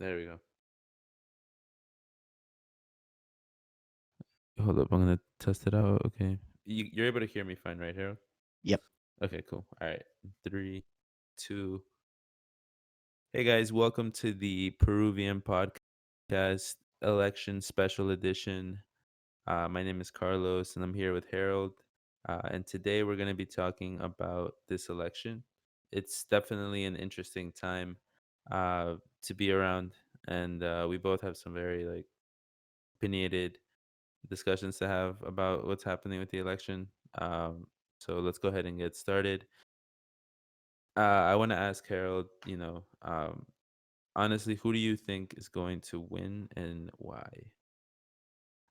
There we go. Hold up, I'm gonna test it out. Okay, you're able to hear me fine, right, Harold? Yep. Okay, cool. All right, three, two. Hey guys, welcome to the Peruvian podcast election special edition. My name is Carlos, and I'm here with Harold. And today we're gonna be talking about this election. It's definitely an interesting time to be around, and we both have some very opinionated discussions to have about what's happening with the election. So let's go ahead and get started. I want to ask Harold, honestly, who do you think is going to win and why?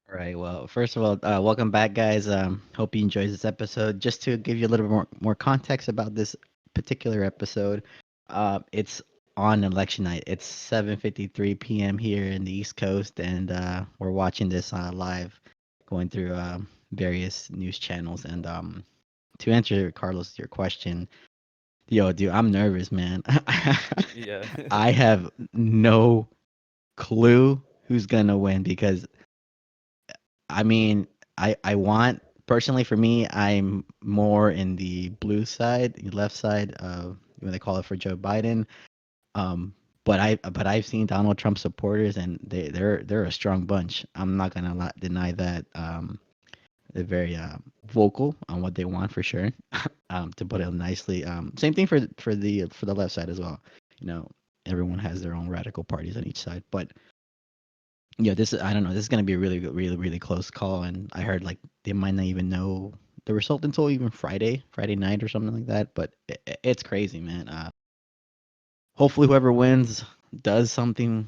All right. Well, first of all, welcome back, guys. Hope you enjoyed this episode. Just to give you a little bit more context about this particular episode, it's on election night. It's 7:53 p.m. here in the East Coast, and we're watching this live, going through various news channels. And to answer Carlos your question, yo, dude, I'm nervous, man. Yeah. I have no clue who's gonna win because I mean, I want personally for me, I'm more in the blue side, the left side of what they call it for Joe Biden. Um, but I've seen Donald Trump supporters and they're a strong bunch. I'm not gonna deny that. They're very vocal on what they want for sure. To put it nicely. Same thing for the left side as well. You know, everyone has their own radical parties on each side, but yeah, this is I don't know. This is gonna be a really close call, and I heard like they might not even know the result until even Friday night or something like that. But it's crazy, man. Hopefully, whoever wins does something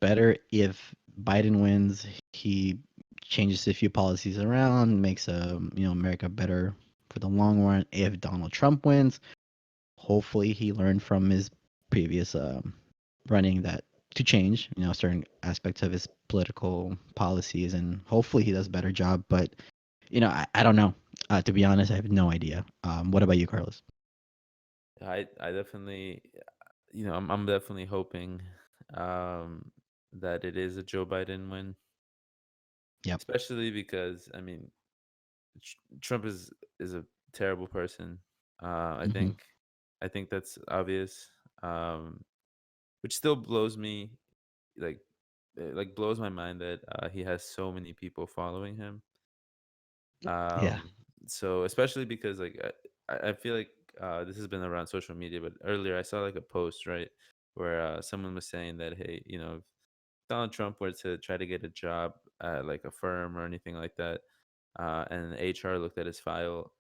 better. If Biden wins, he changes a few policies around, makes America better for the long run. If Donald Trump wins, hopefully he learned from his previous running that to change, certain aspects of his political policies, and hopefully he does a better job. But I don't know. To be honest, I have no idea. What about you, Carlos? I definitely, I'm definitely hoping um, that it is a Joe Biden win, Yep. especially because Trump is a terrible person. I Hmm. think I think that's obvious, um, which still blows me like blows my mind that he has so many people following him. Yeah. Um, so especially because I feel like this has been around social media, but earlier I saw like a post, right, where someone was saying that, hey, if Donald Trump were to try to get a job at like a firm or anything like that, and HR looked at his file,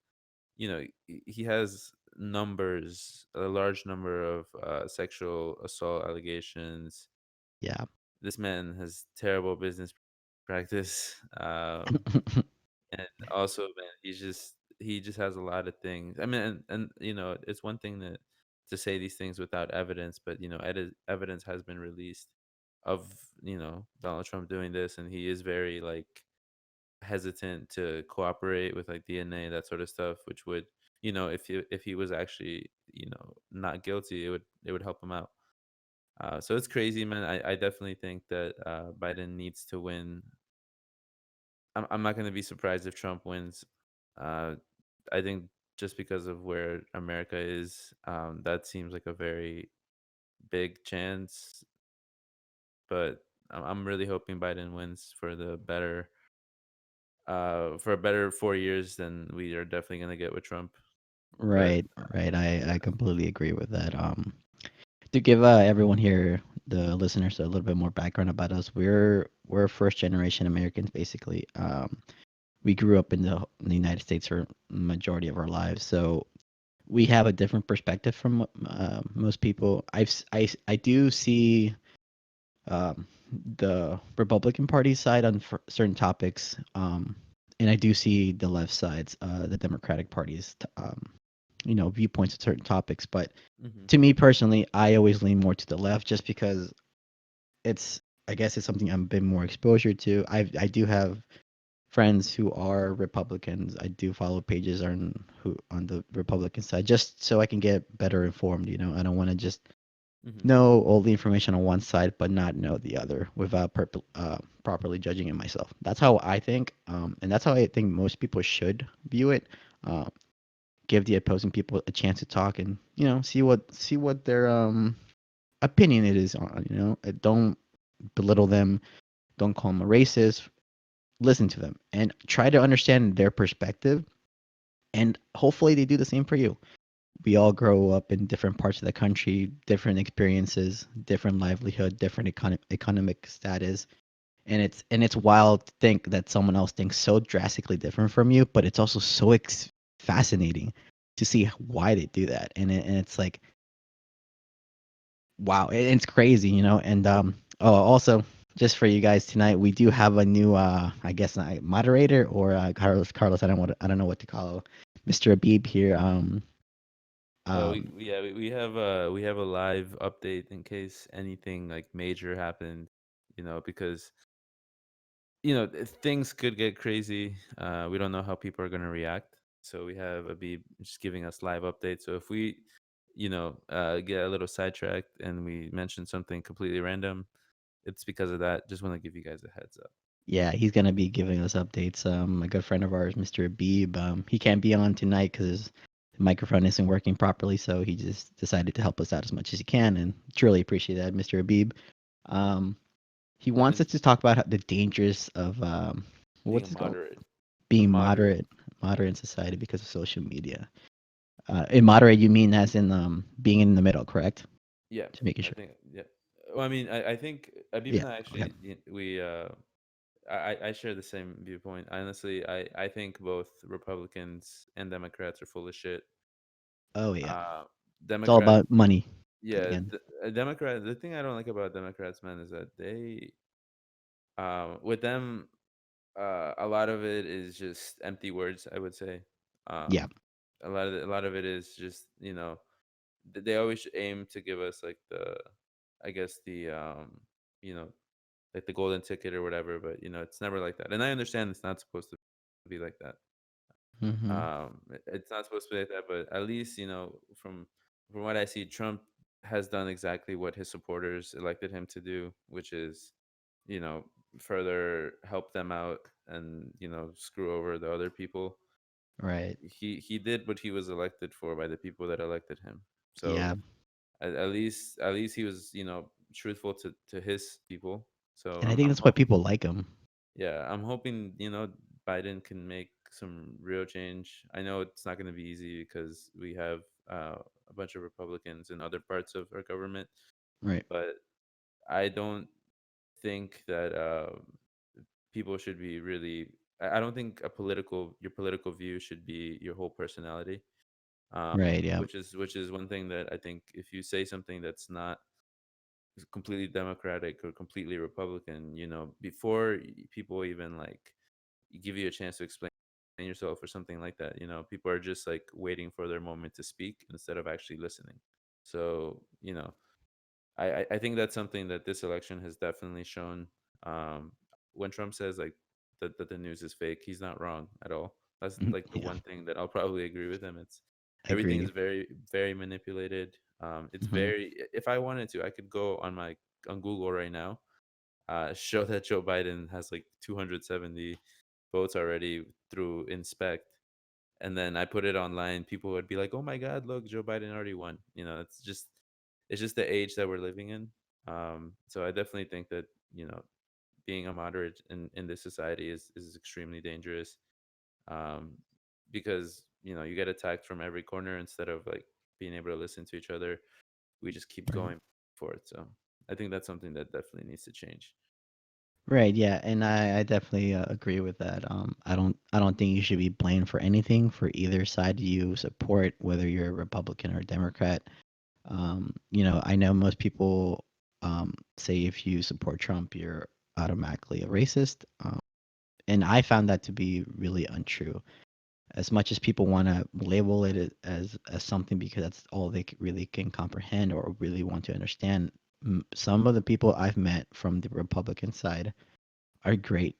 he has numbers, a large number of sexual assault allegations. Yeah. This man has terrible business practice. And also, man, he just has a lot of things. I mean, and it's one thing to say these things without evidence, but evidence has been released of Donald Trump doing this, and he is very hesitant to cooperate with like DNA, that sort of stuff, which would, if he was actually not guilty, it would help him out. So it's crazy, man. I definitely think that Biden needs to win. I'm not going to be surprised if Trump wins. Uh, I think just because of where America is, that seems like a very big chance. But I'm really hoping Biden wins for a better 4 years than we are definitely going to get with Trump. But Right. Right. I yeah. completely agree with that. To give everyone here, the listeners, a little bit more background about us, we're first generation Americans, basically. We grew up in the United States for majority of our lives, so we have a different perspective from most people. I do see um, the Republican Party side on certain topics, and I do see the left sides, the Democratic Party's, viewpoints on certain topics. But Hmm. to me personally, I always lean more to the left, just because it's I guess it's something I'm a bit more exposure to. I do have friends who are Republicans. I do follow pages on the Republican side just so I can get better informed. I don't want to just Hmm. know all the information on one side, but not know the other without properly judging it myself. That's how I think, and that's how I think most people should view it. Uh, give the opposing people a chance to talk, and see what their opinion it is on. Don't belittle them. Don't call them a racist. Listen to them and try to understand their perspective, and hopefully they do the same for you. We all grow up in different parts of the country, different experiences, different livelihood, different economic status, and it's wild to think that someone else thinks so drastically different from you, but it's also so fascinating to see why they do that, and it's like wow, it's crazy, and oh, also just for you guys tonight, we do have a new I guess moderator or Carlos, I don't know what to call Mr. Abib here. Oh, Um yeah, we have a live update in case anything like major happened, because things could get crazy. We don't know how people are going to react. So we have Abib just giving us live updates. So if we, get a little sidetracked and we mention something completely random, it's because of that. Just want to give you guys a heads up. Yeah, he's gonna be giving us updates. A good friend of ours, Mr. Abib, he can't be on tonight because the microphone isn't working properly, so he just decided to help us out as much as he can, and truly appreciate that, Mr. Abib. Um, he wants And us to talk about the dangers of being what's it called? moderate, Being moderate. moderate in society because of social media. In moderate, you mean as in being in the middle, correct? Yeah, To making I sure. think. Yeah. Well, I mean, I think Abib Yeah. and I Okay. actually we I share the same viewpoint. Honestly, I think both Republicans and Democrats are full of shit. Oh yeah. Uh, It's all Democrats, about money at the yeah, end. Democrat. The thing I don't like about Democrats, man, is that with them, a lot of it is just empty words. I would say, Yeah. um, a lot of it is just they always aim to give us like I guess you know, like the golden ticket or whatever, but it's never like that. And I understand it's not supposed to be like that. Hmm. It's not supposed to be like that, but at least from what I see, Trump has done exactly what his supporters elected him to do, which is, you know, further help them out and screw over the other people. Right. He did what he was elected for by the people that elected him. So Yeah. at least he was truthful to his people. So And I I'm think I'm that's why hoping. people like him. Yeah, I'm hoping, Biden can make some real change. I know it's not going to be easy because we have a bunch of Republicans in other parts of our government, Right. but I don't think that people should be really. I don't think your political view should be your whole personality. Right. Yeah. Which is one thing that I think if you say something that's not completely Democratic or completely Republican, before people even like give you a chance to explain yourself or something like that. People are just like waiting for their moment to speak instead of actually listening. So, I think that's something that this election has definitely shown. Um, when Trump says like that the news is fake, he's not wrong at all. That's Mhm. like the Yeah. one thing that I'll probably agree with him. It's everything Agree. is very, very manipulated. It's Hmm. very. If I wanted to, I could go on Google right now, show that Joe Biden has like 270 votes already through Inspect, and then I put it online, people would be like, "Oh my God, look, Joe Biden already won." It's just the age that we're living in. So I definitely think that being a moderate in this society is extremely dangerous, um, because you get attacked from every corner instead of like being able to listen to each other. We just keep Right. going for it. So I think that's something that definitely needs to change. Right. Yeah. And I definitely agree with that. I don't think you should be blamed for anything for either side you support, whether you're a Republican or a Democrat. I know most people say if you support Trump, you're automatically a racist. And I found that to be really untrue. As much as people want to label it as something because that's all they really can comprehend or really want to understand, some of the people I've met from the Republican side are great,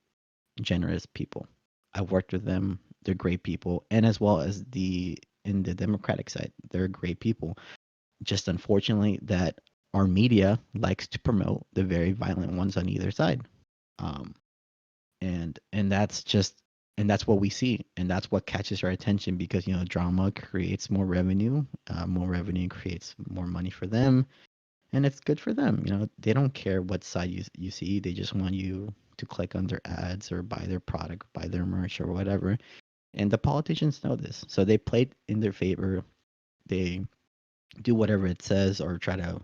generous people. I've worked with them; they're great people, and as well as the in the Democratic side, they're great people. Just unfortunately that. our media likes to promote the very violent ones on either side. Um, and that's just and that's what we see, and that's what catches our attention because drama creates more revenue creates more money for them, and it's good for them. They don't care what side you see, they just want you to click on their ads or buy their product, buy their merch or whatever. And the politicians know this, so they play it in their favor. They do whatever it says or try to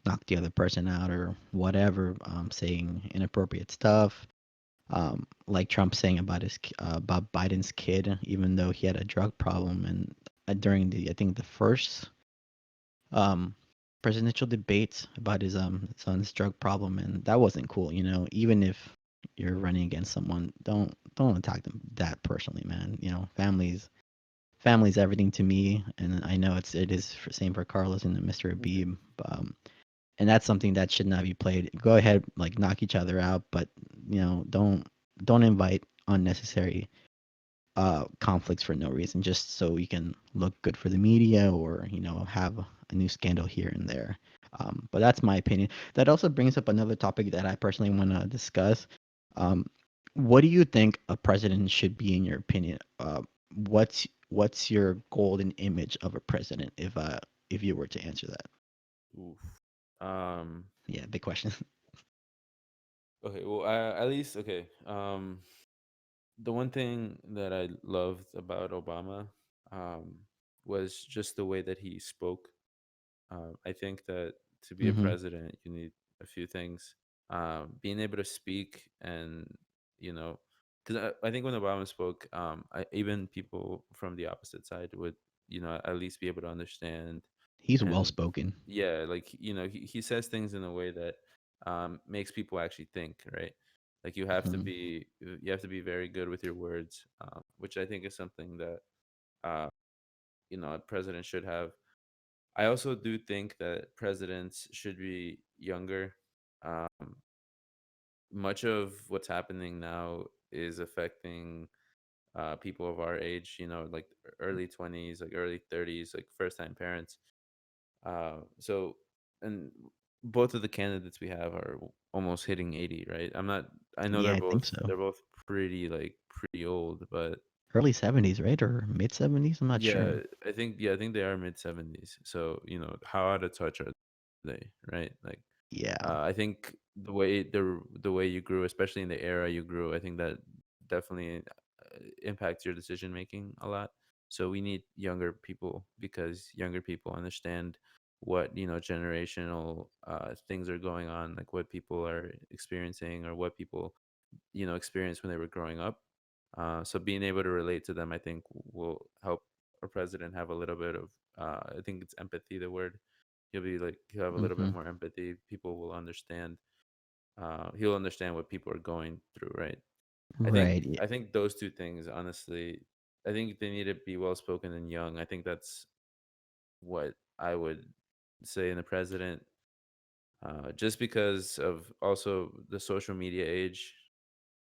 knock the other person out or whatever, saying inappropriate stuff, like Trump saying about about Biden's kid, even though he had a drug problem. And during the I think the first um, presidential debates about his son's drug problem, and that wasn't cool. Even if you're running against someone, don't attack them that personally, man. Family's everything to me, and I know it is for, same for Carlos and Mr. Okay. Abib. And that's something that should not be played. Go ahead, like knock each other out, but don't invite unnecessary conflicts for no reason, just so you can look good for the media or have a new scandal here and there. But that's my opinion. That also brings up another topic that I personally want to discuss. Um, what do you think a president should be in your opinion? What's your golden image of a president if you were to answer that? Oof. Um. Yeah, big question. Okay. Well, at least okay. The one thing that I loved about Obama, um, was just the way that he spoke. I think that to be a Mm-hmm. president, you need a few things. Being able to speak and, you know, because I think when Obama spoke, even people from the opposite side would, at least be able to understand. He's well And spoken. yeah, like, he says things in a way that makes people actually think, right? Like Hmm. you have to be very good with your words, which I think is something that uh, a president should have. I also do think that presidents should be younger. Um, Much of what's happening now is affecting people of our age, like early 20s, like early 30s, like first time parents. So, and both of the candidates we have are almost hitting 80, right? I know Yeah, I think so. they're both pretty old, but Early 70s, right? Or mid 70s? I'm not sure. I think they are mid 70s. So, how out of touch are they, right? Like, Yeah. I think the way you grew, especially in the era you grew, I think that definitely impacts your decision making a lot. So we need younger people because younger people understand what generational things are going on, like what people are experiencing or what people experienced when they were growing up. So being able to relate to them, I think, will help our president have a little bit of, I think it's empathy, the word. He'll have a little bit Hmm. more empathy. People will understand. He'll understand what people are going through, right? I think Right. Yeah. I think those two things, honestly, I think they need to be well spoken and young. I think that's what I would say in the president. Just because of also the social media age,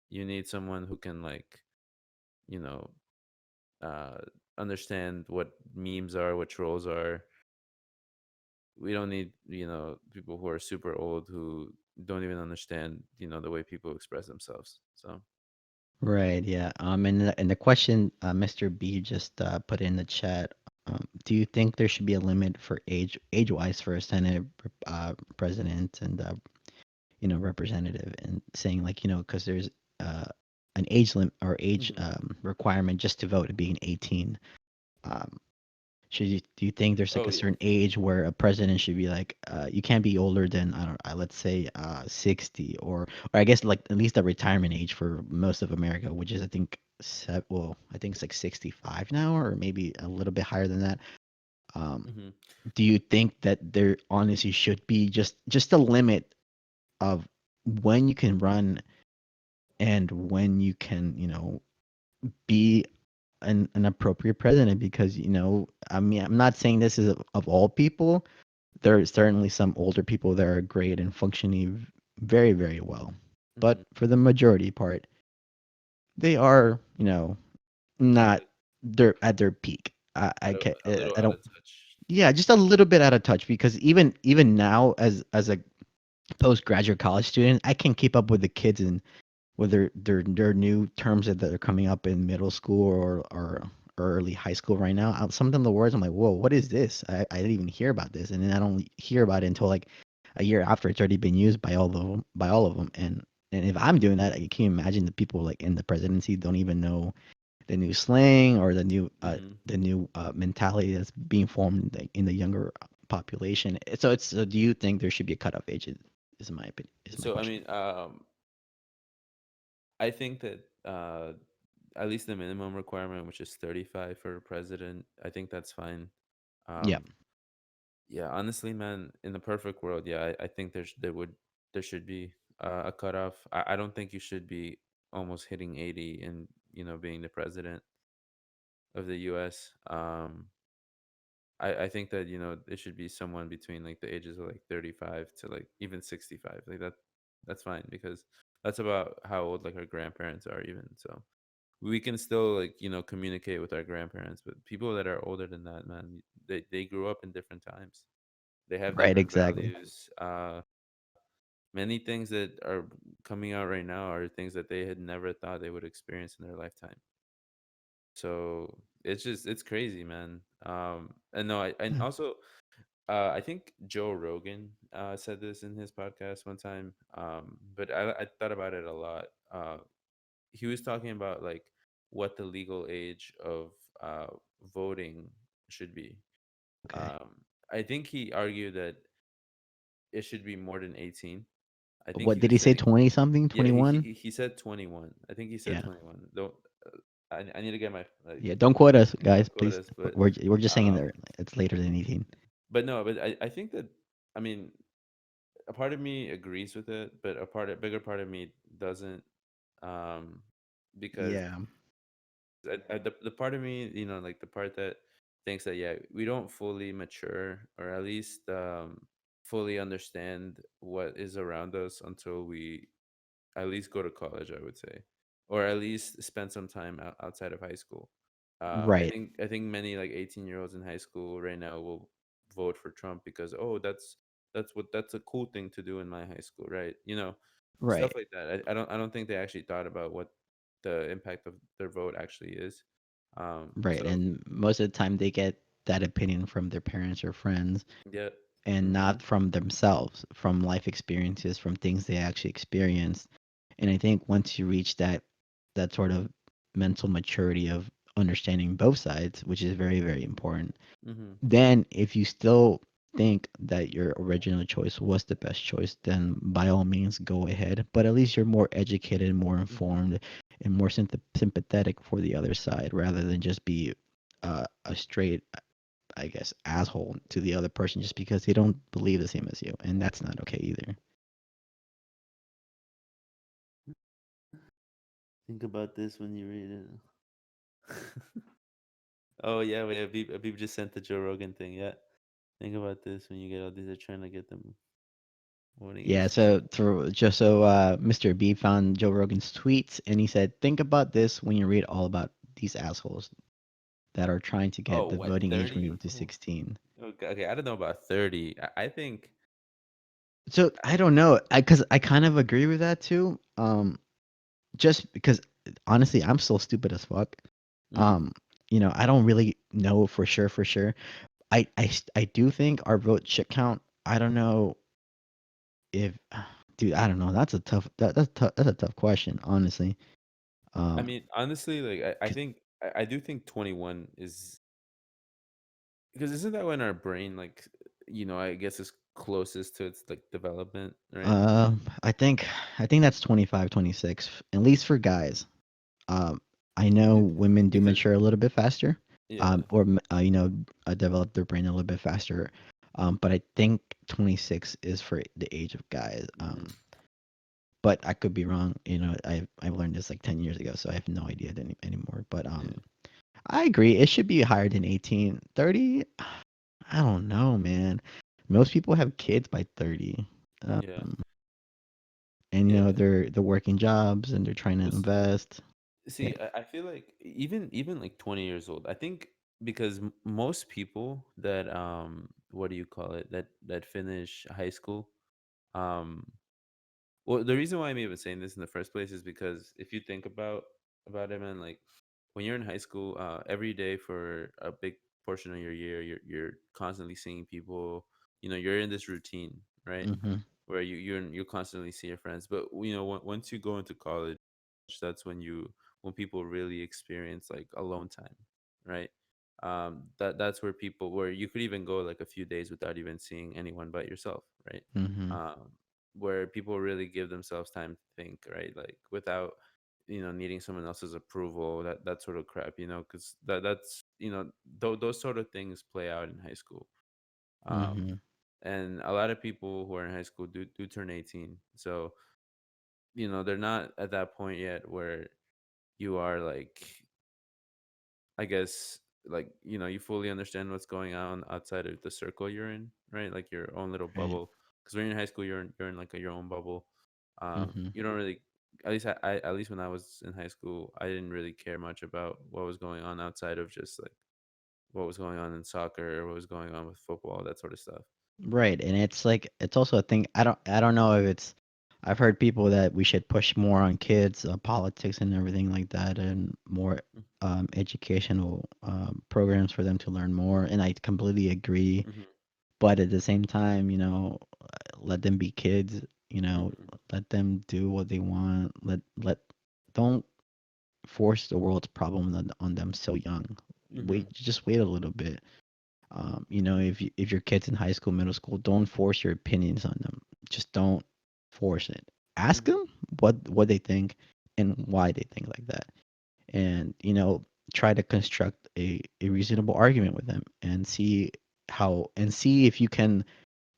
you need someone who can, like, you know uh, understand what memes are, what trolls are. We don't need people who are super old who don't even understand the way people express themselves. So Right. Yeah. And the question Mr. B just put in the chat. Do you think there should be a limit for age-wise for a Senate president and representative, and saying like because there's uh, an age limit or age hmm requirement just to vote being 18. Um, do you think there's like oh a yeah. certain age where a president should be like you can't be older than I don't let's say 60 or I guess like at least the retirement age for most of America, which is I think I think it's like 65 now or maybe a little bit higher than that. Um, hmm do you think that there honestly should be just a limit of when you can run and when you can be an appropriate president? Because I mean, I'm not saying this is of all people. There are certainly some older people that are great and functioning very, very well. hmm But for the majority part, they are, not like they're at their peak. a I little don't out of touch. Yeah, just a little bit out of touch because even now as a postgraduate college student, I can keep up with the kids and with their new terms that are coming up in middle school or early high school right now. Some of them the words I'm like, whoa, what is this? I didn't even hear about this, and then I don't hear about it until like a year after it's already been used by all of them. And if I'm doing that, can you imagine the people like in the presidency don't even know the new slang or Hmm. the new mentality that's being formed in the younger population. So do you think there should be a cutoff age? Is my opinion. Is my So I question. mean, I think that at least the minimum requirement, which is 35 for a president, I think that's fine. Yeah. Um, yeah, honestly, man, in the perfect world, yeah, I think there should be a cutoff. I don't think you should be almost hitting 80 and being the president of the U.S. I think that it should be someone between like the ages of like 35 to like even 65. Like that's fine because that's about how old like our grandparents are even. So we can still like communicate with our grandparents, but people that are older than that, man, they grew up in different times. They have Right. different Exactly. values. Many things that are coming out right now are things that they had never thought they would experience in their lifetime. So it's crazy, man. And no, and Yeah. also I think Joe Rogan said this in his podcast one time. But I thought about it a lot. He was talking about like what the legal age of uh, voting should be. Okay. Um, I think he argued that it should be more than 18. I think What he did was he say? saying, 20 something? yeah, 21? he said 21. I think he said Yeah. 21. Don't I need to get my like Yeah. Don't quote us, don't guys, quote please. us, but We're just saying that um, it's later than 18. but no, but I think that I mean a part of me agrees with it, but a bigger part of me doesn't, um, because Yeah. the part of me, like the part that thinks that yeah, we don't fully mature or at least fully understand what is around us until we at least go to college, I would say, or at least spend some time outside of high school. Right. I think many like 18-year-olds in high school right now will vote for Trump because oh that's a cool thing to do in my high school, right? Stuff Right. like that. I don't think they actually thought about what the impact of their vote actually is. Right. So And most of the time they get that opinion from their parents or friends yeah. and Mm-hmm. not from themselves, from life experiences, from things they actually experienced. And I think once you reach that sort of mental maturity of understanding both sides, which is very, very important, Mm-hmm. then if you still think that your original choice was the best choice, then by all means go ahead. But at least you're more educated, more Mm-hmm. informed, and more sympathetic for the other side rather than just be a straight, I guess, asshole to the other person just because they don't believe the same as you. And that's not okay either. Think about this when you read it. Oh yeah, wait, Abib just sent the Joe Rogan thing. Yeah, think about this when you get all these. They're trying to get them voting Yeah, age. so just so Mr. B found Joe Rogan's tweets and he said, think about this when you read all about these assholes that are trying to get Oh, the what voting age 30? removed to 16. Okay, okay, I don't know about 30. I think. So I don't know, because I kind of agree with that too. Just because honestly, I'm still stupid as fuck. Mm-hmm. Um, I don't really know for sure. For sure, I do think our vote should count. I don't know if, dude, I don't know. That's a that's a tough question, honestly. I Um, mean, honestly, like I 'cause, think I do think 21 is because isn't that when our brain like I guess is closest to its like development, right? I think that's 25, 26, at least for guys. Um, I know Be- women do Because mature a little bit faster, yeah. or develop their brain a little bit faster. But I think 26 is for the age of guys. Mm-hmm. But I could be wrong. I've learned this like 10 years ago, so I have no idea anymore. But Yeah. I agree. It should be higher than 18. 30, I don't know, man. Most people have kids by 30. Yeah. Um, and Yeah. they're working jobs and they're trying to It's- invest. Yeah. See, I feel like even like 20 years old. I think because most people that what do you call it, that finish high school, um well, the reason why I'm even saying this in the first place is because if you think about it, man, like when you're in high school, every day for a big portion of your year, you're constantly seeing people. You're in this routine, right? Mhm. Where you constantly see your friends. But once you go into college, that's when people really experience like alone time, right? That's where you could even go like a few days without even seeing anyone but yourself, right? Mhm. Where people really give themselves time to think, right? Like without needing someone else's approval, that sort of crap, because that's those sort of things play out in high school. um Mhm. and a lot of people who are in high school do turn 18, so they're not at that point yet where you are like, I guess, like you fully understand what's going on outside of the circle you're in, right? Like your own little Right. bubble. Because when you're in high school, you're in like your own bubble. Mhm. You don't really, at least when I was in high school, I didn't really care much about what was going on outside of just like what was going on in soccer or what was going on with football, that sort of stuff. Right, and it's like it's also a thing. I don't know if it's. I've heard people that we should push more on kids, politics and everything like that, and more educational programs for them to learn more. And I completely agree. Mm-hmm. But at the same time, let them be kids. Mm-hmm. Let them do what they want. Don't force the world's problem on them so young. Mm-hmm. Just wait a little bit. If your kid's in high school, middle school, don't force your opinions on them. Just don't force it. Ask Mm-hmm. them what they think and why they think like that, and try to construct a reasonable argument with them and see if you can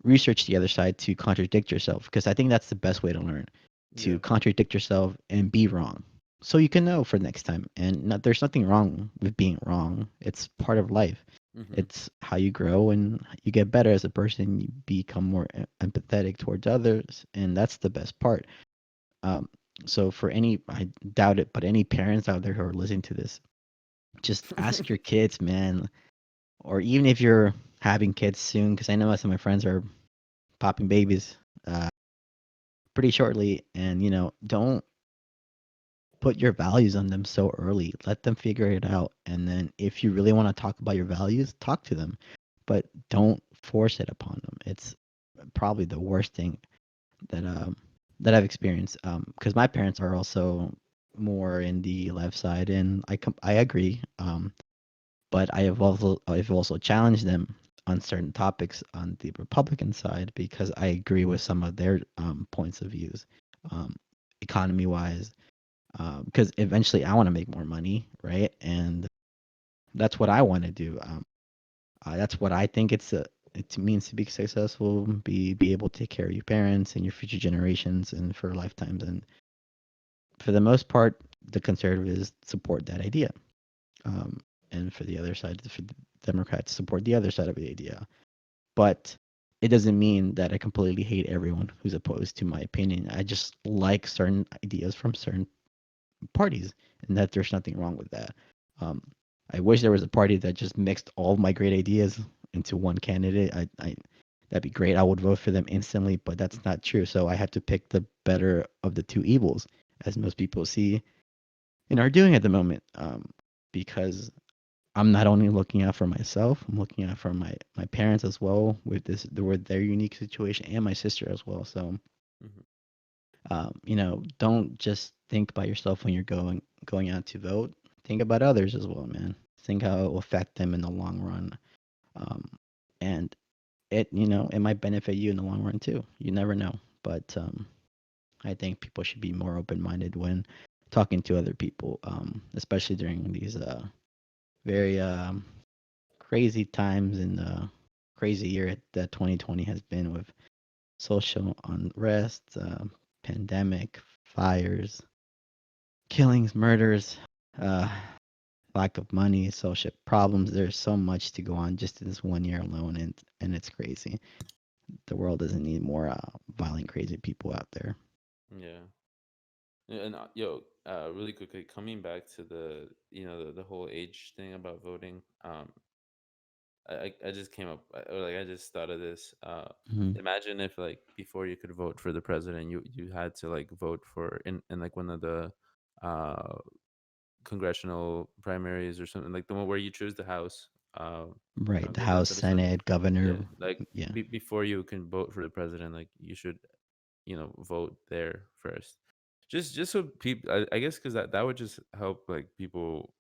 research the other side to contradict yourself, because I think that's the best way to learn, Yeah. to contradict yourself and be wrong, so you can know for next time. And there's nothing wrong with being wrong. It's part of life. Mm-hmm. It's how you grow and you get better as a person. You become more empathetic towards others, and that's the best part. Um, so for any, I doubt it, but any parents out there who are listening to this, just ask your kids, man, or even if you're having kids soon, because I know some of my friends are popping babies pretty shortly, and don't put your values on them so early. Let them figure it out, and then if you really want to talk about your values, talk to them, but don't force it upon them. It's probably the worst thing that that I've experienced. Because my parents are also more in the left side, and I agree. But I've also challenged them on certain topics on the Republican side because I agree with some of their points of views, um, economy wise. Because eventually I want to make more money, right? And that's what I want to do. That's what I think it means to be successful, be able to take care of your parents and your future generations and for lifetimes. And for the most part, the conservatives support that idea. Um, and for the other side, for the Democrats support the other side of the idea. But it doesn't mean that I completely hate everyone who's opposed to my opinion. I just like certain ideas from certain parties, and that there's nothing wrong with that. Um, I wish there was a party that just mixed all of my great ideas into one candidate. That'd be great. I would vote for them instantly, but that's not true. So I have to pick the better of the two evils, as most people see and are doing at the moment. Because I'm not only looking out for myself, I'm looking out for my parents as well with their unique situation, and my sister as well. So Mm-hmm. don't just think about yourself when you're going out to vote. Think about others as well, man. Think how it will affect them in the long run. Um, and it might benefit you in the long run too. You never know. But I think people should be more open minded when talking to other people, especially during these very crazy times and crazy year that 2020 has been with social unrest, pandemic, fires, killings, murders, uh, lack of money, social problems. There's so much to go on just in this one year alone, and it's crazy. The world doesn't need more violent, crazy people out there. Yeah. And really quickly, coming back to the the whole age thing about voting. I just came up, or like I just thought of this. Mhm. Imagine if like before you could vote for the president, you had to like vote for in like one of the uh congressional primaries or something, like the one where you choose the House, Right, the leader, House, that stuff. Senate, Yeah, governor. like Yeah. before you can vote for the president, like you should vote there first. Just so people, I guess, because that would just help like people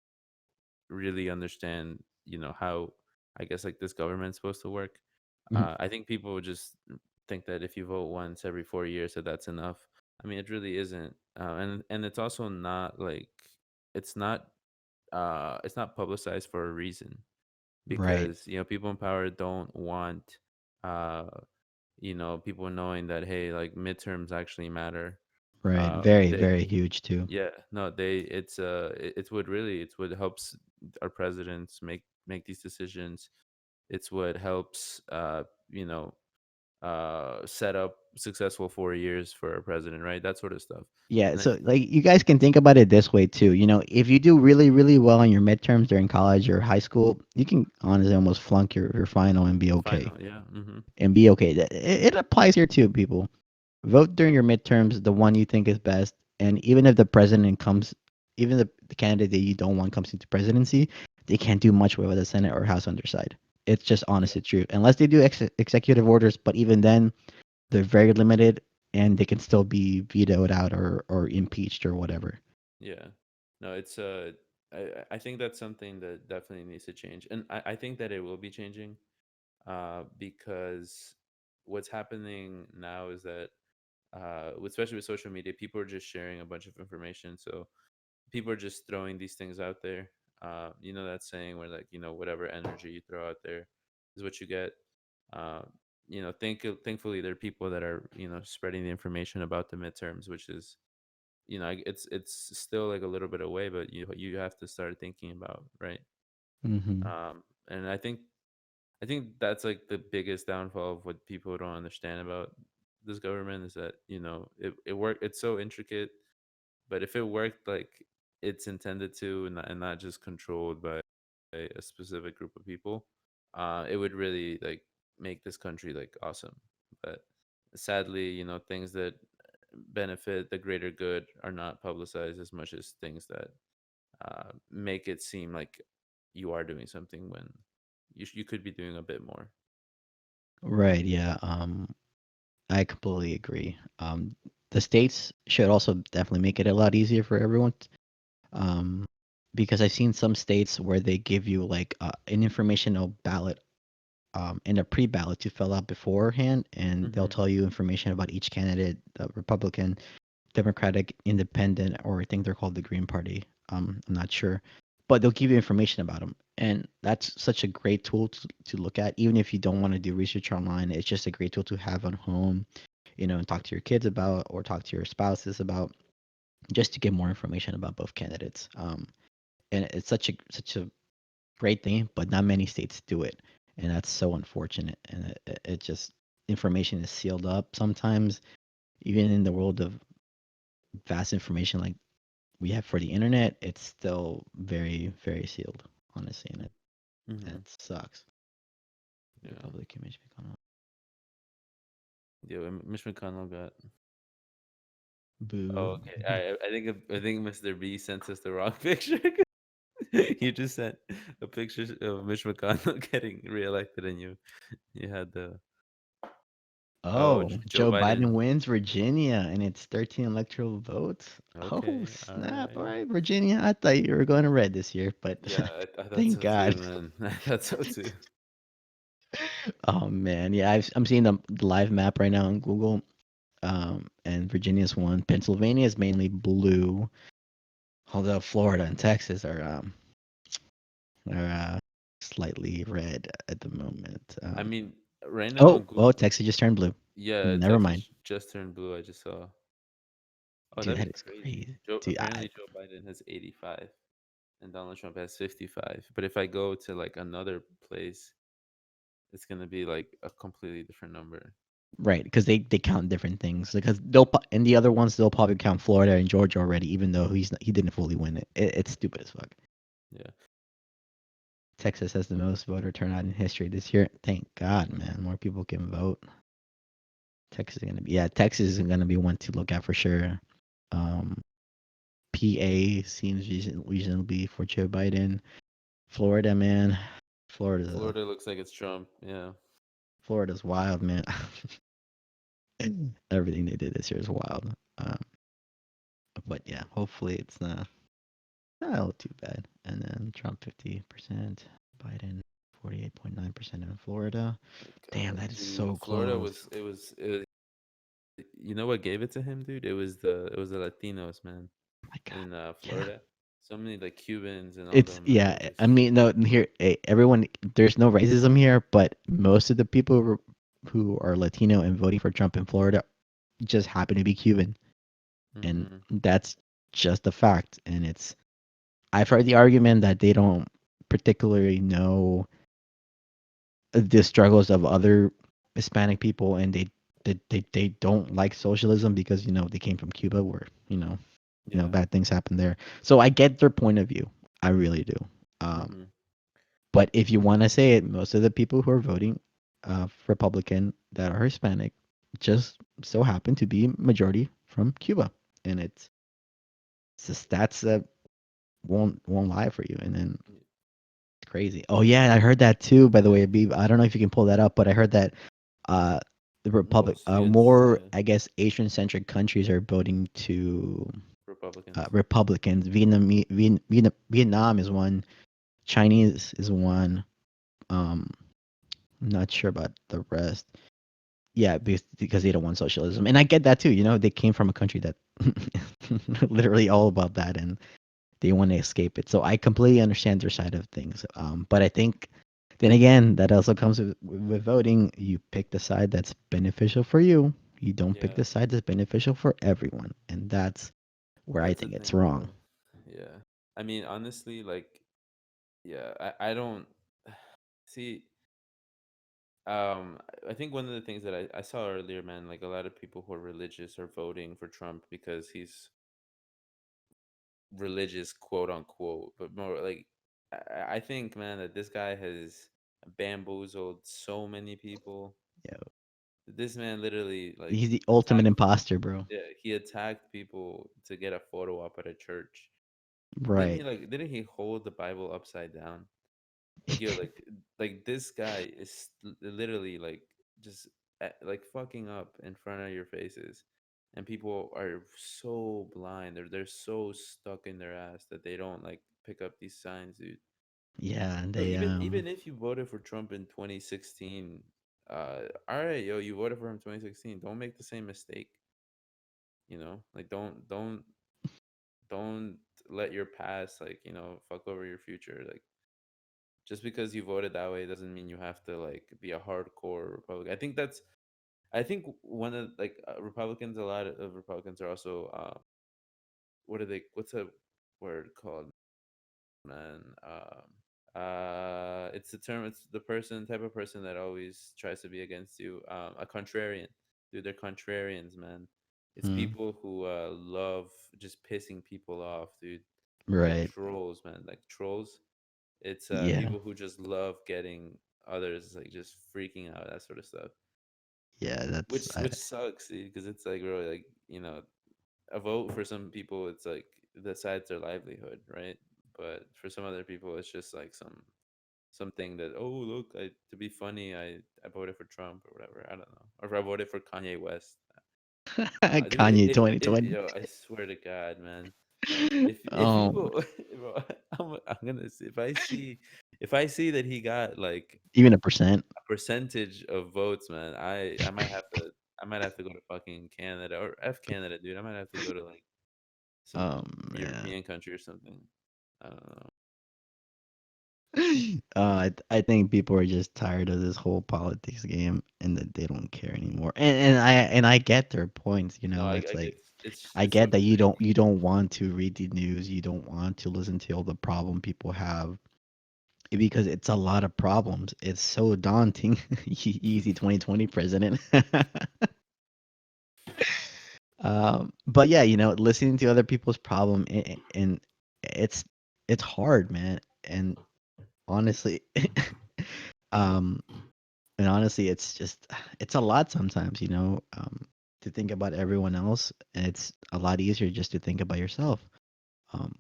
really understand, how I guess like this government's supposed to work. Mhm. I think people would just think that if you vote once every 4 years, that that's enough. I mean, it really isn't, and it's also not like it's not it's not publicized for a reason, Right, because people in power don't want uh people knowing that, hey, like midterms actually matter. right. Very, They very huge too. Yeah, no, it's what really, it's what helps our presidents make these decisions. It's what helps set up successful 4 years for a president, right? That sort of stuff. Yeah, And so like you guys can think about it this way too. If you do really, really well in your midterms during college or high school, you can honestly almost flunk your final and be okay. final, yeah, And be okay. It applies here too, people. Vote during your midterms, the one you think is best. And even if the president comes, even the candidate that you don't want comes into presidency, they can't do much with the Senate or House underside. It's just yeah, honestly true. Unless they do executive orders, but even then, they're very limited and they can still be vetoed out or impeached or whatever. yeah. No, it's I think that's something that definitely needs to change, and I think that it will be changing, because what's happening now is that, especially with social media, people are just sharing a bunch of information. So people are just throwing these things out there. That saying where, like, whatever energy you throw out there is what you get. Uh, thankfully, there are people that are spreading the information about the midterms, which is, it's still like a little bit away, but you have to start thinking about, right. Hmm. And I think that's like the biggest downfall of what people don't understand about this government, is that it's so intricate, but if it worked like it's intended to, and not just controlled by a specific group of people, it would really like make this country like awesome. But sadly, things that benefit the greater good are not publicized as much as things that make it seem like you are doing something when you could be doing a bit more. Right. Yeah. I completely agree. The states should also definitely make it a lot easier for everyone. Um, because I've seen some states where they give you like an informational ballot and a pre-ballot to fill out beforehand, and they'll Hmm. tell you information about each candidate, the Republican, Democratic, Independent, or I think they're called the Green Party. I'm not sure, but they'll give you information about them, and that's such a great tool to look at. Even if you don't want to do research online, it's just a great tool to have on home, and talk to your kids about or talk to your spouses about, just to get more information about both candidates. And it's such a great thing, but not many states do it, and that's so unfortunate. And it just information is sealed up sometimes, even in the world of vast information like we have for the internet. It's still very very sealed, honestly, and Hmm. it sucks. Yeah. Republic image become Yeah. Mitch McConnell got. boo. Oh, okay. I think Mr. B sent us the wrong picture. You just sent a picture of Mitch McConnell getting reelected, and you had the Oh, Joe Joe Biden. Biden wins Virginia and it's 13 electoral votes. Oh, Okay, all snap. All right. right, Virginia. I thought you were going to red this year, but Yeah, I thought thank so too, God. man. I thought so too. Oh man, yeah, I'm seeing the live map right now on Google. And Virginia's one. Pennsylvania is mainly blue, although Florida and Texas are slightly red at the moment. I mean, right now Oh, on Google, oh, Texas just turned blue. yeah, Never mind, Texas just turned blue. I just saw. Oh, dude. that'd That be is crazy. crazy, Joe dude. Apparently Joe Biden has 85 and Donald Trump has 55. But if I go to like another place, it's gonna be like a completely different number. Right, because they count different things. Because and the other ones they'll probably count Florida and Georgia already, even though he didn't fully win it. It's stupid as fuck. Yeah. Texas has the most voter turnout in history this year. Thank God, man. More people can vote. Texas is gonna be one to look at for sure. Um, PA seems reasonably for Joe Biden. Florida, man. Florida, Florida looks like it's Trump. Yeah. Florida's wild, man. Everything they did this year is wild. But yeah, hopefully it's not all too bad. And then Trump 50%, Biden 48.9% in Florida. Damn, God, that is dude, so Florida close. was you know what gave it to him, dude? It was the Latinos, man, My God, in yeah. Florida. So many like Cubans and all It's them, man. yeah. They're I just mean, no, here, everyone. There's no racism here, but most of the people who are Latino and voting for Trump in Florida just happen to be Cuban, and mm-hmm. that's just a fact. And it's I've heard the argument that they don't particularly know the struggles of other Hispanic people, and they don't like socialism because they came from Cuba, where Yeah. bad things happen there. So I get their point of view. I really do. Um, Mm-hmm. but if you want to say it, most of the people who are voting Republican that are Hispanic just so happen to be majority from Cuba, and it's the stats that won't lie for you. And then it's crazy. Oh yeah, I heard that too. By the way, Yeah. Abib, I don't know if you can pull that up, but I heard that uh, the Mostly it's more I guess Asian centric countries are voting to Republicans. Republicans. Vietnam is one. Chinese is one. Um, I'm not sure about the rest. Yeah, because they don't want socialism, and I get that too. They came from a country that literally all about that, and they want to escape it. So I completely understand their side of things. But I think then again, that also comes with voting. You pick the side that's beneficial for you. You don't pick Yeah. the side that's beneficial for everyone, and that's where I That's the think it's thing, wrong. bro. Yeah. I mean, honestly, like, yeah, I don't see. I think one of the things that I saw earlier, man, like a lot of people who are religious are voting for Trump because he's religious, quote unquote, but more like I think, man, that this guy has bamboozled so many people. Yeah, This man literally like he's the ultimate attacked. imposter, bro. Yeah, he attacked people to get a photo op at a church. Right. Didn't he hold the Bible upside down? Like yo, like this guy is literally like just like fucking up in front of your faces, and people are so blind. They're so stuck in their ass that they don't like pick up these signs, dude. Yeah, Yo, they even if you voted for Trump in 2016, all right, yo, you voted for him 2016. Don't make the same mistake. Like don't let your past like fuck over your future. Like just because you voted that way doesn't mean you have to like be a hardcore Republican. I think one of like Republicans. A lot of Republicans are also what are they? What's a word called, man? It's the term. It's the person type of person that always tries to be against you. A contrarian, dude. They're contrarians, man. It's mm, people who love just pissing people off, dude. Like right. trolls, man. Like trolls. It's Yeah. people who just love getting others like just freaking out, that sort of stuff. Yeah, that's Which sucks, because it's like really like a vote for some people, it's like decides their livelihood, right? But for some other people, it's just like something that, oh look, to be funny, I voted for Trump or whatever. I don't know, or if I voted for Kanye West. Dude, Kanye 2020. I swear to God, man. If you Oh, go, bro, I'm gonna see if I see that he got like even a percent. a percentage of votes, man. I might have to go to fucking Canada or F Canada, dude. I might have to go to like some Man. European country or something. I don't know. I think people are just tired of this whole politics game and that they don't care anymore. And I get their points. No, It's I like get I it's get that something you that don't want to read the news, you don't want to listen to all the problem people have, because it's a lot of problems. It's so daunting. Easy 2020 president. But yeah, listening to other people's problem, and it's it's hard, man. And honestly, um, and honestly, it's just it's a lot sometimes, to think about everyone else, and it's a lot easier just to think about yourself. Um,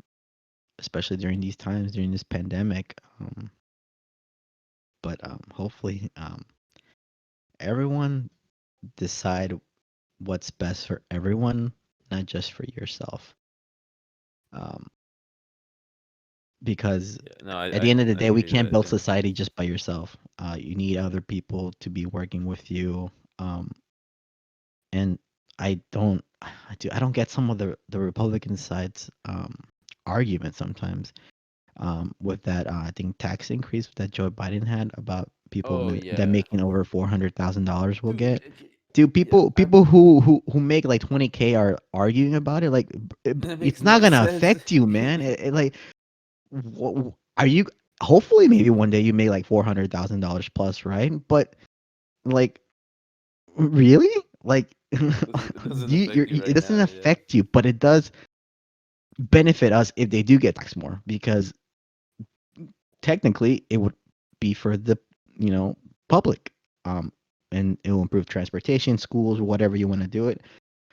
Especially during these times, during this pandemic. But hopefully, everyone decide what's best for everyone, not just for yourself. Um, because Yeah, no, at I the end of the couldn't day, we agree can't that, build society just by yourself. You need other people to be working with you. And I don't get some of the Republican side's argument sometimes, with that, I think, tax increase that Joe Biden had about people oh that yeah, making over $400,000 will dude. get. Dude, Yeah, people who make like 20K are arguing about it. Like, that makes it's not no gonna sense. affect you, man. Like, are you? Hopefully, maybe one day you make like $400,000 plus, right? But like, really, like, It doesn't affect you it right doesn't now. Yeah. affect you, but it does benefit us if they do get taxed more, because technically it would be for the public, um and it will improve transportation, schools, whatever you want to do it,